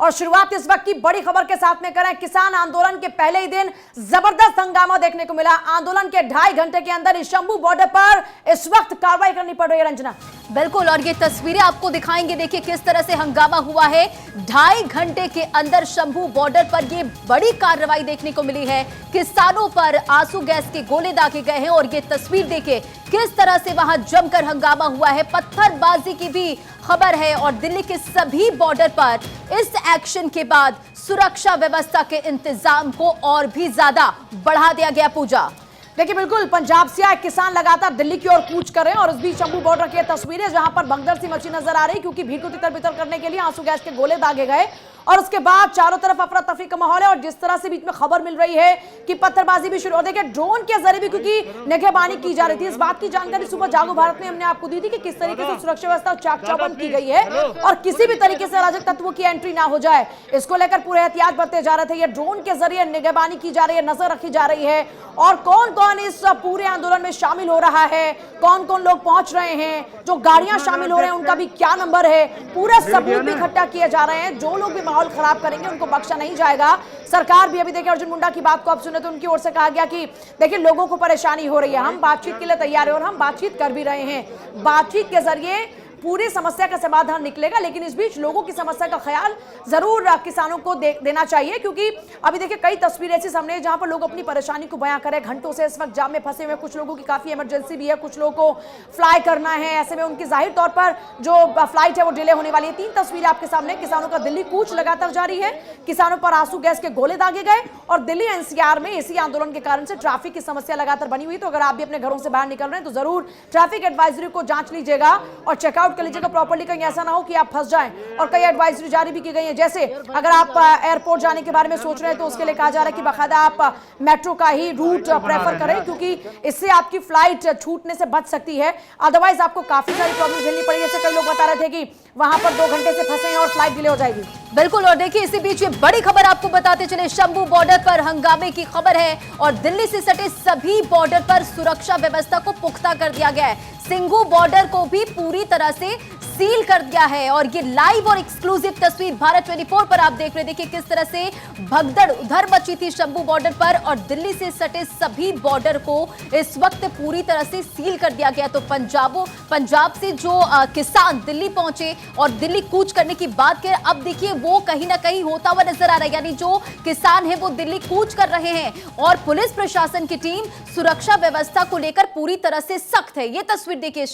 और शुरुआत इस वक्त की बड़ी खबर के साथ में करें। किसान आंदोलन के पहले ही दिन जबरदस्त हंगामा देखने को मिला। आंदोलन के 2.5 घंटे के अंदर ही शंभू बॉर्डर पर इस वक्त कार्रवाई करनी पड़ रही है। रंजना, बिल्कुल, और ये तस्वीरें आपको दिखाएंगे। देखिए किस तरह से हंगामा हुआ है। 2.5 घंटे के अंदर शंभू बॉर्डर पर ये बड़ी कार्रवाई देखने को मिली है। किसानों पर आंसू गैस के गोले दागे गए हैं और ये तस्वीर देखिए किस तरह से वहां जमकर हंगामा हुआ है। पत्थरबाजी की भी खबर है और दिल्ली के सभी बॉर्डर पर इस एक्शन के बाद सुरक्षा व्यवस्था के इंतजाम को और भी ज्यादा बढ़ा दिया गया। पूजा, देखिए बिल्कुल, पंजाब से आए किसान लगातार दिल्ली की ओर कूच कर रहे हैं और इस बीच शंभू बॉर्डर की तस्वीरें जहां पर भगदड़ सी मची नजर आ रही, क्योंकि भीड़ को तितर बितर करने के लिए आंसू गैस के गोले दागे गए और उसके बाद चारों तरफ अफरा तफरी का माहौल है। और जिस तरह से बीच में खबर मिल रही है कि पत्थरबाजी भी शुरू हो, देखिए ड्रोन के जरिए भी क्योंकि निगहबानी की जा रही थी। इस बात की जानकारी सुबह जागो भारत में हमने आपको दी थी कि किस तरीके से सुरक्षा व्यवस्था चाक चौबंद की गई है और किसी भी तरीके से अराजक तत्वों की एंट्री ना हो जाए, इसको लेकर पूरे एहतियात बरते जा रहे थे। ये ड्रोन के जरिए निगहबानी की जा रही है, नजर रखी जा रही है और कौन कौन इस पूरे आंदोलन में शामिल हो रहा है, कौन कौन लोग पहुंच रहे हैं, जो गाड़ियां शामिल हो रहे हैं उनका भी क्या नंबर है, पूरे सबूत भी इकट्ठा किए जा रहे हैं। जो लोग भी माहौल खराब करेंगे उनको बख्शा नहीं जाएगा। सरकार भी अभी देखिए, अर्जुन मुंडा की बात को आप सुने तो उनकी ओर से कहा गया कि देखिए लोगों को परेशानी हो रही है, हम बातचीत के लिए तैयार हैं और हम बातचीत कर भी रहे हैं। बातचीत के जरिए पूरी समस्या का समाधान निकलेगा, लेकिन इस बीच लोगों की समस्या का ख्याल जरूर किसानों को देना चाहिए, क्योंकि अभी देखिए कई तस्वीरें ऐसी सामने जहां पर लोग अपनी परेशानी को बयां करें। घंटों से इस वक्त जाम में फंसे हुए, कुछ लोगों की काफी इमरजेंसी भी है, कुछ लोगों को फ्लाई करना है, ऐसे में उनकी जाहिर तौर पर जो फ्लाइट है वो डिले होने वाली है। 3 तस्वीरें आपके सामने। किसानों का दिल्ली कूच लगातार जारी है, किसानों पर आंसू गैस के गोले दागे गए और दिल्ली एनसीआर में इसी आंदोलन के कारण से ट्रैफिक की समस्या लगातार बनी हुई। तो अगर आप भी अपने घरों से बाहर निकल रहे हैं तो जरूर ट्रैफिक एडवाइजरी को जांच लीजिएगा और चेकआउट कर लीजिएगा प्रॉपर्ली, कहीं ऐसा ना हो कि आप फंस जाएं। और कई एडवाइजरी जारी भी की गई है, जैसे अगर आप एयरपोर्ट जाने के बारे में सोच रहे हैं तो उसके लिए कहा जा रहा है कि बाकायदा आप मेट्रो का ही रूट प्रेफर करें, क्योंकि इससे आपकी फ्लाइट छूटने से बच सकती है। अदरवाइज आपको काफी सारी प्रॉब्लम झेलनी पड़ेगी। जैसे कई लोग बता रहे थे कि वहां पर 2 घंटे से फंसे हैं और फ्लाइट डिले हो जाएगी। बिल्कुल, और देखिए इसी बीच ये बड़ी खबर आपको बताते चले। शंभू बॉर्डर पर हंगामे की खबर है और दिल्ली से सटे सभी बॉर्डर पर सुरक्षा व्यवस्था को पुख्ता कर दिया गया है। सिंघू बॉर्डर को भी पूरी तरह से सील कर दिया है और ये लाइव और एक्सक्लूसिव तस्वीर भारत 24 पर आप देख रहे। देखिए किस तरह से भगदड़ उधर मची थी शंभू बॉर्डर पर और दिल्ली से सटे सभी बॉर्डर को इस वक्त पूरी तरह से सील कर दिया गया। तो पंजाब से जो किसान दिल्ली पहुंचे और दिल्ली कूच करने की बात करें, अब देखिए वो कहीं ना कहीं होता हुआ नजर आ रहा है। यानी जो किसान है वो दिल्ली कूच कर रहे हैं और पुलिस प्रशासन की टीम सुरक्षा व्यवस्था को लेकर पूरी तरह से सख्त है। ये तस्वीर देखिए,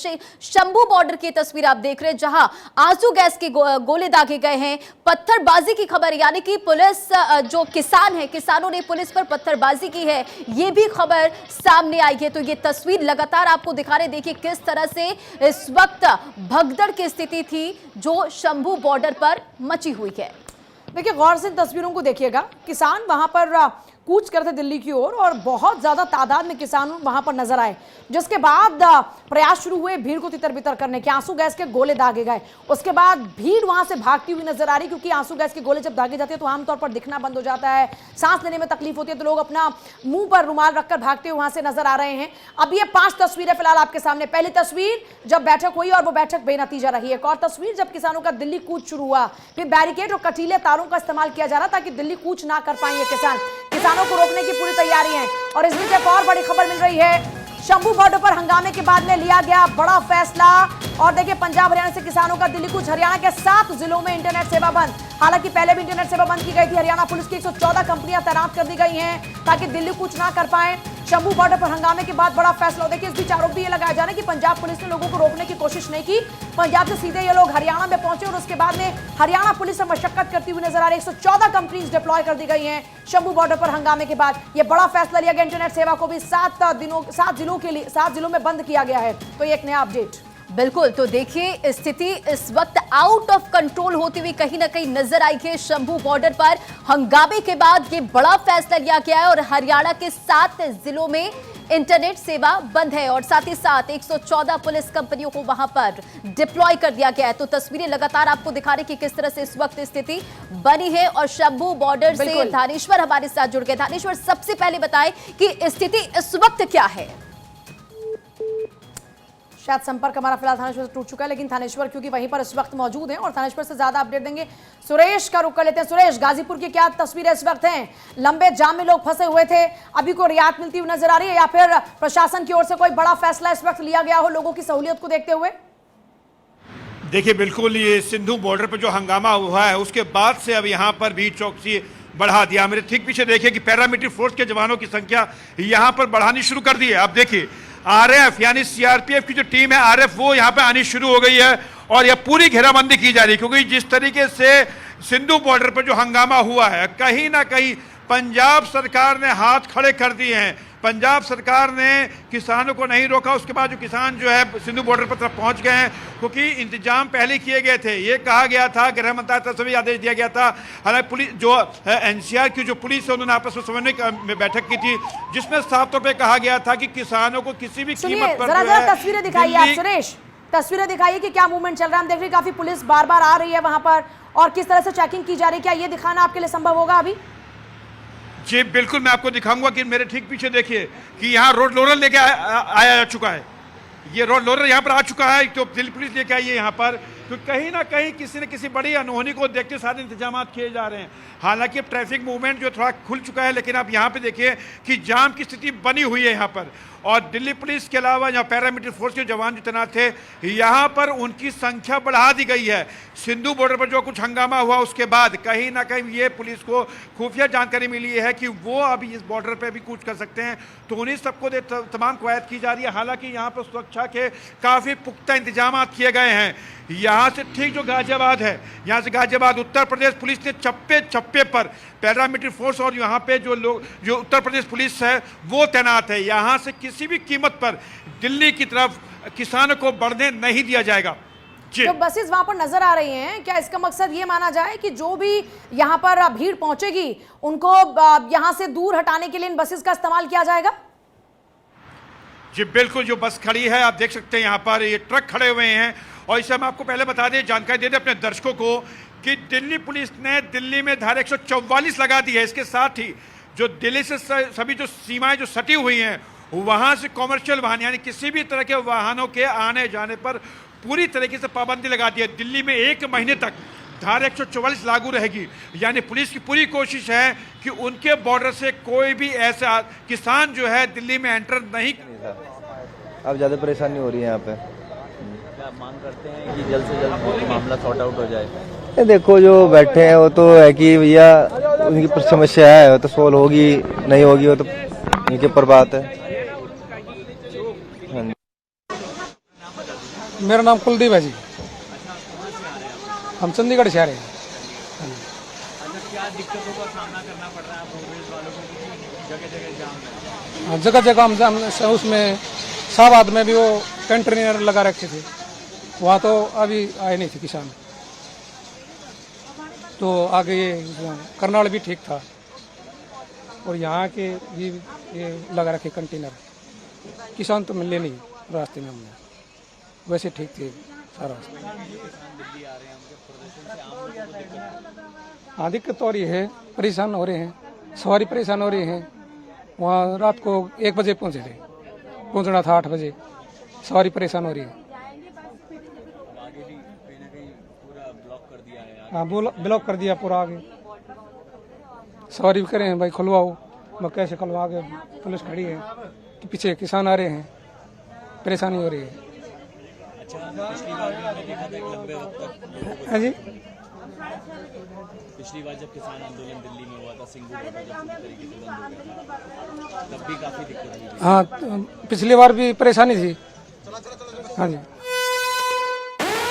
शंभू बॉर्डर की तस्वीर आप देख रहे हैं जहां आंसू गैस के गोले दागे गए हैं। पत्थरबाजी की खबर, यानी कि पुलिस जो किसान है, किसानों ने पुलिस पर पत्थरबाजी की है, ये भी खबर सामने आई है। तो ये तस्वीर लगातार आपको दिखा रहे। देखिए किस तरह से इस वक्त भगदड़ की स्थिति थी जो शंभू बॉर्डर पर मची हुई है। देखिए गौर से इन तस्वीरों को देखिएगा। किसान वहां पर कूच करते दिल्ली की ओर और बहुत ज्यादा तादाद में किसान वहां पर नजर आए, जिसके बाद प्रयास शुरू हुए भीड़ को तितर बितर करने के। आंसू गैस के गोले दागे गए, उसके बाद भीड़ वहां से भागती हुई नजर आ रही, क्योंकि आंसू गैस के गोले जब दागे जाते हैं तो आमतौर पर दिखना बंद हो जाता है, सांस लेने में तकलीफ होती है, तो लोग अपना मुंह पर रुमाल रखकर भागते हुए वहां से नजर आ रहे हैं। अब ये 5 तस्वीरें फिलहाल आपके सामने। पहली तस्वीर जब बैठक हुई और वो बैठक बेनतीजा रही। एक और तस्वीर जब किसानों का दिल्ली कूच शुरू हुआ, फिर बैरिकेड और कटीले तारों का इस्तेमाल किया जा रहा ताकि दिल्ली कूच ना कर पाए किसान। किसानों को रोकने की पूरी तैयारी है। और इस बीच एक और बड़ी खबर मिल रही है। शंभू बॉर्डर पर हंगामे के बाद में लिया गया बड़ा फैसला और देखिए पंजाब हरियाणा से किसानों का दिल्ली कूच। हरियाणा के 7 जिलों में इंटरनेट सेवा बंद। हालांकि पहले भी इंटरनेट सेवा बंद की गई थी। हरियाणा पुलिस की 114 कंपनियां तैनात कर दी गई हैं ताकि दिल्ली कूच ना कर पाए। शंभू बॉर्डर पर हंगामे के बाद बड़ा फैसला। देखिए इस बीच आरोप भी ये लगाया जा रहा है कि पंजाब पुलिस ने लोगों को रोकने की कोशिश नहीं की। पंजाब से सीधे ये लोग हरियाणा में पहुंचे और उसके बाद में हरियाणा पुलिस से मशक्कत करती हुई नजर आ रही है। 114 कंपनीज डिप्लॉय कर दी गई हैं शंभू बॉर्डर पर हंगामे के बाद। ये बड़ा फैसला लिया गया। इंटरनेट सेवा को भी 7 जिलों में बंद किया गया है। तो ये एक नया अपडेट। बिल्कुल, तो देखिए स्थिति इस वक्त आउट ऑफ कंट्रोल होती हुई कहीं ना कहीं नजर आई है। शंभू बॉर्डर पर हंगामे के बाद ये बड़ा फैसला लिया गया है और हरियाणा के 7 जिलों में इंटरनेट सेवा बंद है और साथ ही साथ 114 पुलिस कंपनियों को वहां पर डिप्लॉय कर दिया गया है। तो तस्वीरें लगातार आपको दिखा रही कि किस तरह से इस वक्त स्थिति बनी है। और शंभू बॉर्डर से धानेश्वर हमारे साथ जुड़ गए। धानेश्वर, सबसे पहले बताएं कि स्थिति इस वक्त क्या है। शायद संपर्क हमारा फिलहाल थानेश्वर से टूट चुका है, लेकिन थानेश्वर क्योंकि वहीं पर इस वक्त मौजूद हैं और थानेश्वर से ज्यादा अपडेट देंगे। सुरेश का रुख कर लेते हैं। सुरेश, गाजीपुर की क्या तस्वीरें इस वक्त हैं? लंबे जाम में लोग फंसे हुए थे, अभी को रियायत मिलती हुई नजर आ रही है या फिर प्रशासन की ओर से कोई बड़ा फैसला इस वक्त लिया गया हो लोगों की सहूलियत को देखते हुए? देखिए, बिल्कुल ये सिंधु बॉर्डर पर जो हंगामा हुआ है उसके बाद से अब यहाँ पर भी चौकसी बढ़ा दिया। मेरे ठीक पीछे देखिए कि पैरामिलिट्री फोर्स के जवानों की संख्या यहाँ पर बढ़ानी शुरू कर दी है। अब देखिए आरएफ यानी सीआरपीएफ की जो टीम है आरएफ वो यहाँ पे आनी शुरू हो गई है और यह पूरी घेराबंदी की जा रही है, क्योंकि जिस तरीके से सिंधु बॉर्डर पर जो हंगामा हुआ है कहीं ना कहीं पंजाब सरकार ने हाथ खड़े कर दिए हैं। पंजाब सरकार ने किसानों को नहीं रोका, उसके बाद जो किसान जो है सिंधु बॉर्डर पर तरफ पहुंच गए हैं, क्योंकि इंतजाम पहले किए गए थे। ये कहा गया था, गृह मंत्रालय तरफ से भी आदेश दिया गया था। हालांकि पुलिस जो एनसीआर की जो पुलिस है उन्होंने आपस में समन्वय में बैठक की थी, जिसमें साफ तौर पर कहा गया था कि किसानों को किसी भी कीमत पर तस्वीरें दिखाइए आप सुरेश, तस्वीरें दिखाइए कि क्या मूवमेंट चल रहा है। हम देख रहे हैं काफी पुलिस बार बार आ रही है वहां पर और किस तरह से चेकिंग की जा रही है, क्या ये दिखाना आपके लिए संभव होगा अभी? जी बिल्कुल, मैं आपको दिखाऊंगा कि मेरे ठीक पीछे देखिए कि यहाँ रोड लोरर लेके आया जा चुका है। ये रोड लोरर यहाँ पर आ चुका है, तो दिल्ली पुलिस लेके आई है यहाँ पर, तो कहीं ना कहीं किसी न किसी बड़ी अनहोनी को देखते सारे इंतजाम किए जा रहे हैं। हालांकि अब ट्रैफिक मूवमेंट जो थोड़ा खुल चुका है, लेकिन आप यहाँ पे देखिए कि जाम की स्थिति बनी हुई है यहाँ पर। और दिल्ली पुलिस के अलावा यहाँ पैरामिलिट्री फोर्स के जवान जो तैनात थे यहाँ पर उनकी संख्या बढ़ा दी गई है। सिंधु बॉर्डर पर जो कुछ हंगामा हुआ उसके बाद कहीं ना कहीं ये पुलिस को खुफिया जानकारी मिली है कि वो अभी इस बॉर्डर पर भी कूच कर सकते हैं, तो उन्हीं सबको तमाम कवायद की जा रही है। हालांकि यहाँ पर सुरक्षा के काफ़ी पुख्ता इंतजाम किए गए हैं। यहाँ से ठीक जो गाजियाबाद है, यहाँ से गाजियाबाद उत्तर प्रदेश पुलिस ने चप्पे चप्पे पर पैरामिलिट्री फोर्स और यहाँ पे जो उत्तर प्रदेश पुलिस है वो तैनात है। यहाँ से किसी भी कीमत पर दिल्ली की तरफ किसानों को बढ़ने नहीं दिया जाएगा। जो बसेस वहां पर नजर आ रही हैं, क्या इसका मकसद ये माना जाए कि जो भी यहाँ पर भीड़ पहुंचेगी उनको यहाँ से दूर हटाने के लिए इन बसेस का इस्तेमाल किया जाएगा? जी बिल्कुल, जो बस खड़ी है आप देख सकते हैं यहाँ पर ये ट्रक खड़े हुए हैं। और इसे हम आपको पहले बता दें, जानकारी दे दें अपने दर्शकों को कि दिल्ली पुलिस ने दिल्ली में धारा 144 लगा दी है। इसके साथ ही जो दिल्ली से सभी जो सीमाएं जो सटी हुई हैं वहां से कॉमर्शियल वाहन यानी किसी भी तरह के वाहनों के आने जाने पर पूरी तरीके से पाबंदी लगा दी है। दिल्ली में 1 महीने तक धारा 144 लागू रहेगी। यानी पुलिस की पूरी कोशिश है कि उनके बॉर्डर से कोई भी ऐसा किसान जो है दिल्ली में एंटर नहीं। अब ज़्यादा परेशानी हो रही है यहाँ पे। क्या मांग करते हैं कि जल्द से जल्द मामला सॉर्ट आउट हो जाए? ये देखो जो बैठे हैं वो तो है कि भैया उनकी समस्या है, वो तो सोल्व होगी नहीं होगी वो तो उनके ऊपर बात है। मेरा नाम कुलदीप है जी, हम चंडीगढ़ से आ रहे हैं। क्या दिक्कतों का सामना करना पड़ रहा है रोडवेज वालों को? जगह जगह जाम है। जगह जगह हम उसमें शाहबाद में भी वो कंटेनर लगा रखे थे, वहाँ तो अभी आए नहीं थे किसान। तो आगे ये करनाल भी ठीक था और यहाँ के भी ये लगा रखे कंटेनर, किसान तो मिले नहीं रास्ते में। हमने वैसे ठीक थे सारा। हाँ दिक्कत हो रही है, परेशान हो रहे हैं, सवारी परेशान हो रही है। वहाँ रात को 1 बजे पहुँचे थे, पहुँचना था 8 बजे, सवारी परेशान हो रही है। हाँ ब्लॉक कर दिया पूरा आगे। सवारी भी करें हैं भाई खुलवाओ, मैं कैसे खुलवा के पुलिस खड़ी है कि पीछे किसान आ रहे हैं, परेशानी हो रही है। पिछली बार भी हमने देखा था एक लंबे वक्त तक। हाँ जी, पिछली बार जब किसान आंदोलन दिल्ली में हुआ था, सिंघू बॉर्डर जब पूरी तरीके से बंद हो गया था, तब भी काफी दिक्कत हुई। हाँ पिछली बार भी परेशानी थी। हाँ जी।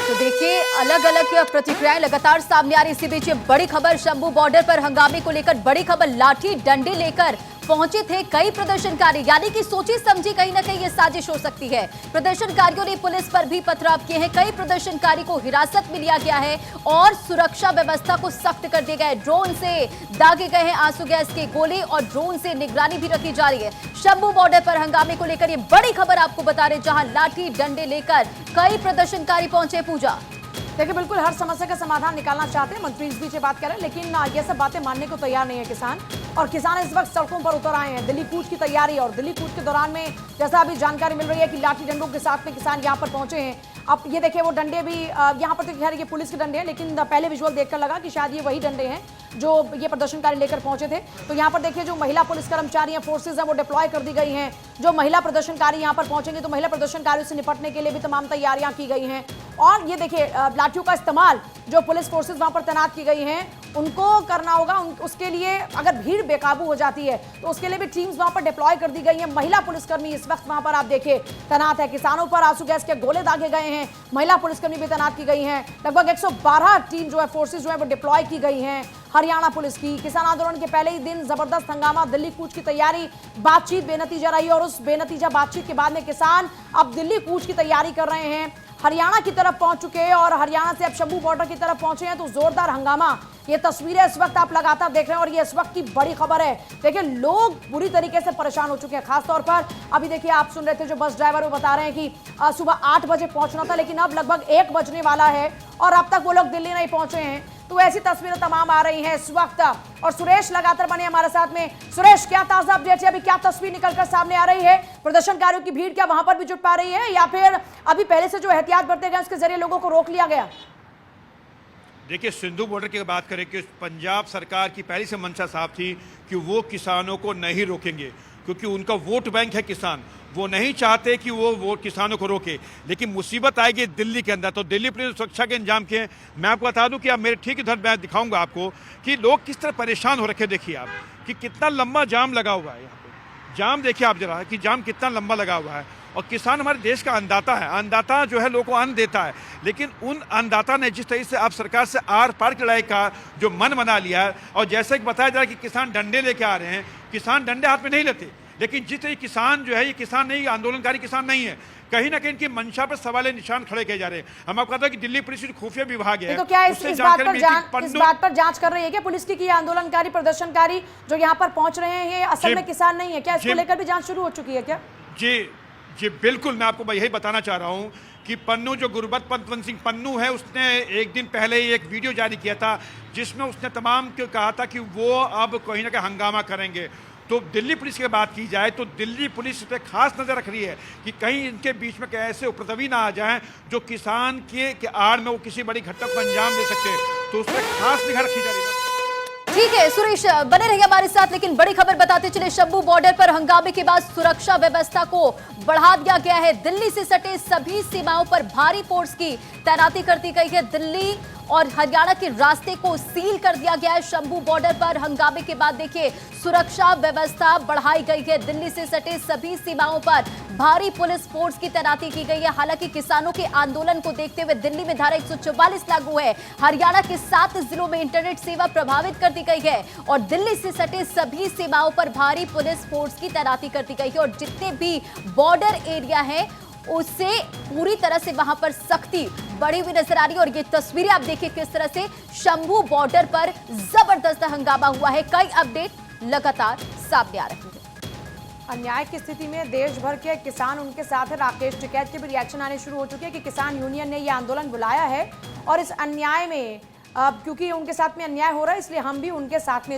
तो देखिए अलग अलग प्रतिक्रियाएं लगातार सामने आ रही। इसी बीच ये बड़ी खबर, शंभू बॉर्डर पर हंगामे को लेकर बड़ी खबर, लाठी डंडे लेकर पहुंचे थे कई प्रदर्शनकारी, यानी कि सोची समझी कहीं ना कहीं ये साजिश हो सकती है। प्रदर्शनकारियों ने पुलिस पर भी पथराव किए हैं, कई प्रदर्शनकारी को हिरासत में लिया गया है और सुरक्षा व्यवस्था को सख्त कर दिया गया है। ड्रोन से दागे गए हैं आंसू गैस के गोले और ड्रोन से निगरानी भी रखी जा रही है। शंभू बॉर्डर पर हंगामे को लेकर ये बड़ी खबर आपको बता रहे, जहां लाठी डंडे लेकर कई प्रदर्शनकारी पहुंचे। पूजा देखिए बिल्कुल हर समस्या का समाधान निकालना चाहते हैं मंत्री, इस बीच ये बात कर रहे हैं, लेकिन ये सब बातें मानने को तैयार नहीं है किसान। और किसान इस वक्त सड़कों पर उतर आए हैं दिल्ली कूच की तैयारी। और दिल्ली कूच के दौरान में जैसा अभी जानकारी मिल रही है कि लाठी डंडों के साथ में किसान यहाँ पर पहुंचे हैं। अब ये देखिए वो डंडे भी यहाँ पर तो खैर ये पुलिस के डंडे हैं, लेकिन पहले विजुअल देखकर लगा कि शायद ये वही डंडे हैं जो ये प्रदर्शनकारी लेकर पहुंचे थे। तो यहाँ पर देखिए जो महिला पुलिस कर्मचारी हैं, फोर्सेज हैं, वो डिप्लॉय कर दी गई हैं। जो महिला प्रदर्शनकारी यहाँ पर पहुंचेंगे तो महिला प्रदर्शनकारियों से निपटने के लिए भी तमाम तैयारियां की गई हैं। और ये देखिए लाठियों का इस्तेमाल जो पुलिस फोर्सेज वहां पर तैनात की गई हैं उनको करना होगा। उसके लिए अगर भीड़ बेकाबू हो जाती है तो उसके लिए भी टीम्स वहां पर डिप्लॉय कर दी गई हैं। महिला पुलिसकर्मी इस वक्त वहां पर आप देखिए तैनात है। किसानों पर आंसू गैस के गोले दागे गए हैं, महिला पुलिसकर्मी भी तैनात की गई हैं। लगभग 112 टीम जो है फोर्सेज जो है वो डिप्लॉय की गई हैं हरियाणा पुलिस की। किसान आंदोलन के पहले ही दिन जबरदस्त हंगामा, दिल्ली कूच की तैयारी, बातचीत बेनतीजा रही और उस बेनतीजा बातचीत के बाद में किसान अब दिल्ली कूच की तैयारी कर रहे हैं। हरियाणा की तरफ पहुंच चुके हैं और हरियाणा से अब शंभू बॉर्डर की तरफ पहुंचे हैं। तो जोरदार हंगामा, ये तस्वीरें इस वक्त आप लगातार देख रहे हैं और ये इस वक्त की बड़ी खबर है। देखिए लोग बुरी तरीके से परेशान हो चुके हैं, खासतौर पर अभी देखिए आप सुन रहे थे जो बस ड्राइवर वो बता रहे हैं कि सुबह 8 बजे पहुंचना था, लेकिन अब लगभग 1 बजने वाला है और अब तक वो लोग दिल्ली नहीं पहुंचे हैं। तो ऐसी तस्वीरें तमाम आ रही हैं इस वक्त। और सुरेश लगातार बने हमारे साथ में। सुरेश, क्या ताजा अपडेट है, अभी क्या तस्वीर निकलकर सामने आ रही है? प्रदर्शनकारियों की भीड़ क्या वहां पर भी जुट पा रही है या फिर अभी पहले से जो एहतियात बरते गए उसके जरिए लोगों को रोक लिया गया? देखिए सिंधु बॉर्डर की बात करें कि पंजाब सरकार की पहली से मंशा साफ थी कि वो किसानों को नहीं रोकेंगे, क्योंकि उनका वोट बैंक है किसान। वो नहीं चाहते कि वो किसानों को रोके। लेकिन मुसीबत आएगी दिल्ली के अंदर, तो दिल्ली पुलिस सुरक्षा के इंतजाम किए हैं। मैं आपको बता दूं कि आप मेरे ठीक इधर मैं दिखाऊंगा आपको कि लोग किस तरह परेशान हो रखे। देखिए आप कि कितना लंबा जाम लगा हुआ है। यहाँ पे जाम देखिए आप जरा कि जाम कितना लंबा लगा हुआ है। और किसान हमारे देश का अन्नदाता है। अन्नदाता जो है लोगों को अन्न देता है, लेकिन उन अन्नदाता ने जिस तरीके से आप सरकार से आर पार की लड़ाई का जो मन बना लिया है, और जैसे कि बताया जा रहा है कि किसान डंडे लेके आ रहे हैं, किसान डंडे हाथ में नहीं लेते, लेकिन जिस तरह किसान जो है ये किसान नहीं, आंदोलनकारी किसान नहीं है। कहीं ना कहीं इनकी मंशा पर सवाल निशान खड़े किए जा रहे हैं। हम आपको कहते हैं कि दिल्ली पुलिस खुफिया विभाग है, तो क्या इस बात पर जांच कर रही है क्या पुलिस की कि आंदोलनकारी प्रदर्शनकारी जो यहाँ पर पहुंच रहे हैं ये असल में किसान नहीं है? क्या इसको लेकर भी जांच शुरू हो चुकी है क्या? जी बिल्कुल, मैं आपको यही बताना चाह रहा हूँ कि पन्नू जो गुरबत सिंह पन्नू है, उसने एक दिन पहले ही एक वीडियो जारी किया था जिसमें उसने तमाम को कहा था कि वो अब कहीं ना कहीं हंगामा करेंगे। तो दिल्ली पुलिस की बात की जाए तो दिल्ली पुलिस पे खास नजर रख रही है कि कहीं इनके बीच में ऐसे उपद्रवी ना आ जाएं जो किसान के आड़ में वो किसी बड़ी घटना को अंजाम दे सकते हैं। तो उस पर खास निगाह रखी जा रही है। ठीक है सुरेश, बने रहिए हमारे साथ। लेकिन बड़ी खबर बताते चले, शंभू बॉर्डर पर हंगामे के बाद सुरक्षा व्यवस्था को बढ़ा दिया गया है। दिल्ली से सटे सभी सीमाओं पर भारी फोर्स की तैनाती कर दी गई है। दिल्ली और हरियाणा के रास्ते को सील कर दिया गया है। शंभू बॉर्डर पर हंगामे के बाद देखिए सुरक्षा व्यवस्था बढ़ाई गई है। दिल्ली से सटे सभी सीमाओं पर भारी पुलिस फोर्स की तैनाती की गई है। हालांकि किसानों के आंदोलन को देखते हुए दिल्ली में धारा 144 लागू है। हरियाणा के 7 जिलों में इंटरनेट सेवा प्रभावित कर दी गई है और दिल्ली से सटे सभी सीमाओं पर भारी पुलिस फोर्स की तैनाती कर दी गई है। और जितने भी बॉर्डर एरिया है उससे पूरी तरह से वहां पर सख्ती बढ़ी हुई नजर आ रही है। और ये तस्वीरें आप देखिए किस तरह से शंभू बॉर्डर पर जबरदस्त हंगामा हुआ है। कई अपडेट लगातार सामने आ रहे हैं। अन्याय की स्थिति में देश भर के किसान उनके साथ है। राकेश टिकैत के भी रिएक्शन आने शुरू हो चुके हैं कि किसान यूनियन ने यह आंदोलन बुलाया है और इस अन्याय में क्योंकि उनके साथ में अन्याय हो रहा है इसलिए हम भी उनके साथ में